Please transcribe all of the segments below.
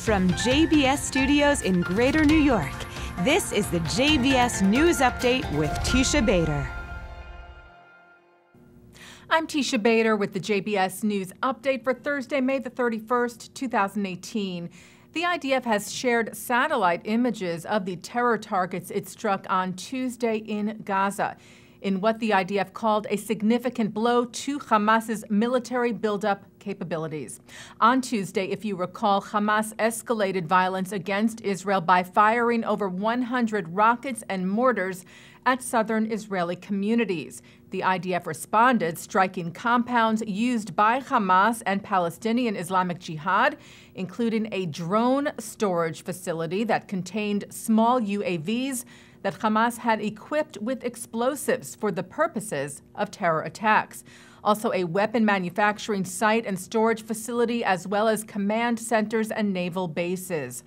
From JBS Studios in Greater New York, this is the JBS News Update with Teisha Bader. I'm Teisha Bader with the JBS News Update for Thursday, May the 31st, 2018. The IDF has shared satellite images of the terror targets it struck on Tuesday in Gaza, in what the IDF called a significant blow to Hamas's military buildup capabilities. On Tuesday, if you recall, Hamas escalated violence against Israel by firing over 100 rockets and mortars at southern Israeli communities. The IDF responded, striking compounds used by Hamas and Palestinian Islamic Jihad, including a drone storage facility that contained small UAVs that Hamas had equipped with explosives for the purposes of terror attacks. Also a weapon manufacturing site and storage facility, as well as command centers and naval bases.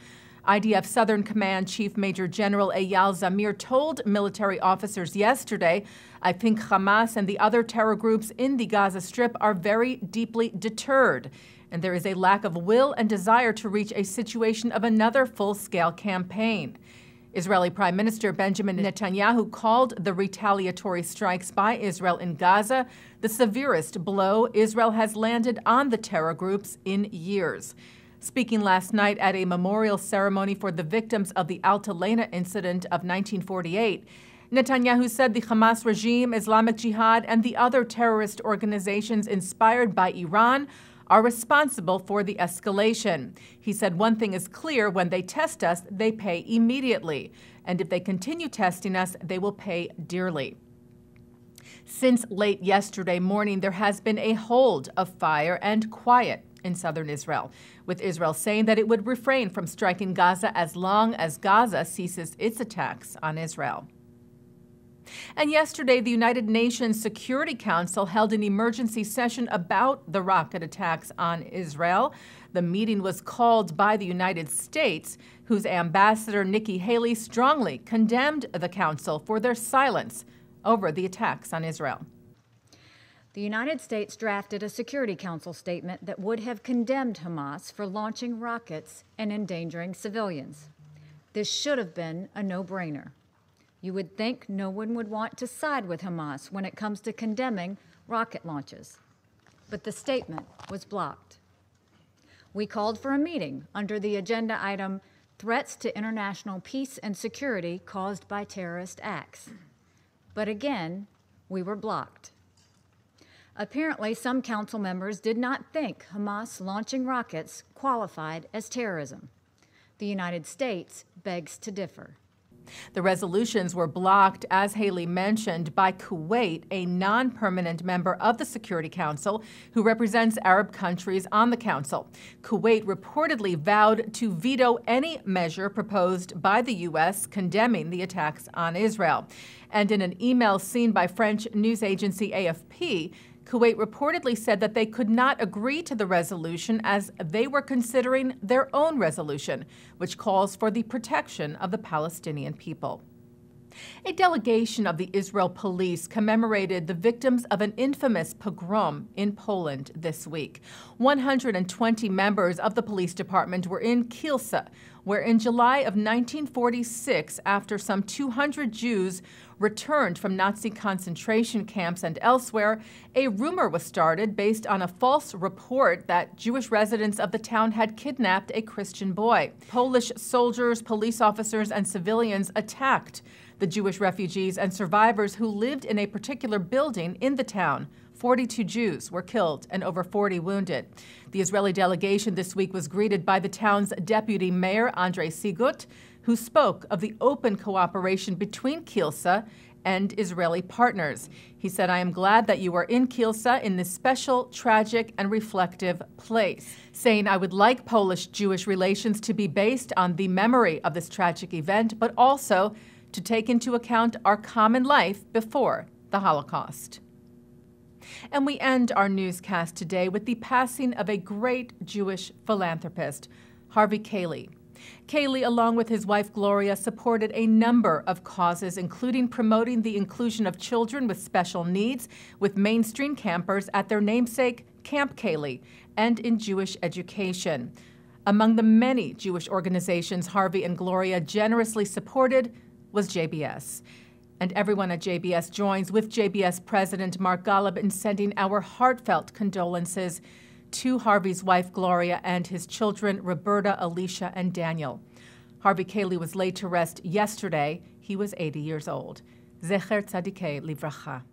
IDF Southern Command Chief Major General Eyal Zamir told military officers yesterday, "I think Hamas and the other terror groups in the Gaza Strip are very deeply deterred, and there is a lack of will and desire to reach a situation of another full-scale campaign." Israeli Prime Minister Benjamin Netanyahu called the retaliatory strikes by Israel in Gaza the severest blow Israel has landed on the terror groups in years. Speaking last night at a memorial ceremony for the victims of the Altalena incident of 1948, Netanyahu said the Hamas regime, Islamic Jihad, and the other terrorist organizations inspired by Iran are responsible for the escalation. He said one thing is clear: when they test us, they pay immediately. And if they continue testing us, they will pay dearly. Since late yesterday morning, there has been a hold of fire and quiet in southern Israel, with Israel saying that it would refrain from striking Gaza as long as Gaza ceases its attacks on Israel. And yesterday, the United Nations Security Council held an emergency session about the rocket attacks on Israel. The meeting was called by the United States, whose ambassador Nikki Haley strongly condemned the council for their silence over the attacks on Israel. The United States drafted a Security Council statement that would have condemned Hamas for launching rockets and endangering civilians. This should have been a no-brainer. You would think no one would want to side with Hamas when it comes to condemning rocket launches. But the statement was blocked. We called for a meeting under the agenda item, Threats to International Peace and Security Caused by Terrorist Acts. But again, we were blocked. Apparently, some council members did not think Hamas launching rockets qualified as terrorism. The United States begs to differ. The resolutions were blocked, as Haley mentioned, by Kuwait, a non-permanent member of the Security Council who represents Arab countries on the council. Kuwait reportedly vowed to veto any measure proposed by the U.S. condemning the attacks on Israel. And in an email seen by French news agency AFP, Kuwait reportedly said that they could not agree to the resolution as they were considering their own resolution, which calls for the protection of the Palestinian people. A delegation of the Israel police commemorated the victims of an infamous pogrom in Poland this week. 120 members of the police department were in Kielce, where in July of 1946, after some 200 Jews returned from Nazi concentration camps and elsewhere, a rumor was started based on a false report that Jewish residents of the town had kidnapped a Christian boy. Polish soldiers, police officers, and civilians attacked the Jewish refugees and survivors who lived in a particular building in the town. 42 Jews were killed and over 40 wounded. The Israeli delegation this week was greeted by the town's deputy mayor, Andrei Sigut, who spoke of the open cooperation between Kielce and Israeli partners. He said, "I am glad that you are in Kielce in this special, tragic, and reflective place," saying, "I would like Polish-Jewish relations to be based on the memory of this tragic event, but also to take into account our common life before the Holocaust." And we end our newscast today with the passing of a great Jewish philanthropist, Harvey Cayley. Cayley, along with his wife Gloria, supported a number of causes, including promoting the inclusion of children with special needs with mainstream campers at their namesake Camp Cayley and in Jewish education. Among the many Jewish organizations Harvey and Gloria generously supported was JBS. And everyone at JBS joins with JBS President Mark Golub in sending our heartfelt condolences to Harvey's wife, Gloria, and his children, Roberta, Alicia, and Daniel. Harvey Cayley was laid to rest yesterday. He was 80 years old. Zecher Tzadikei Livracha.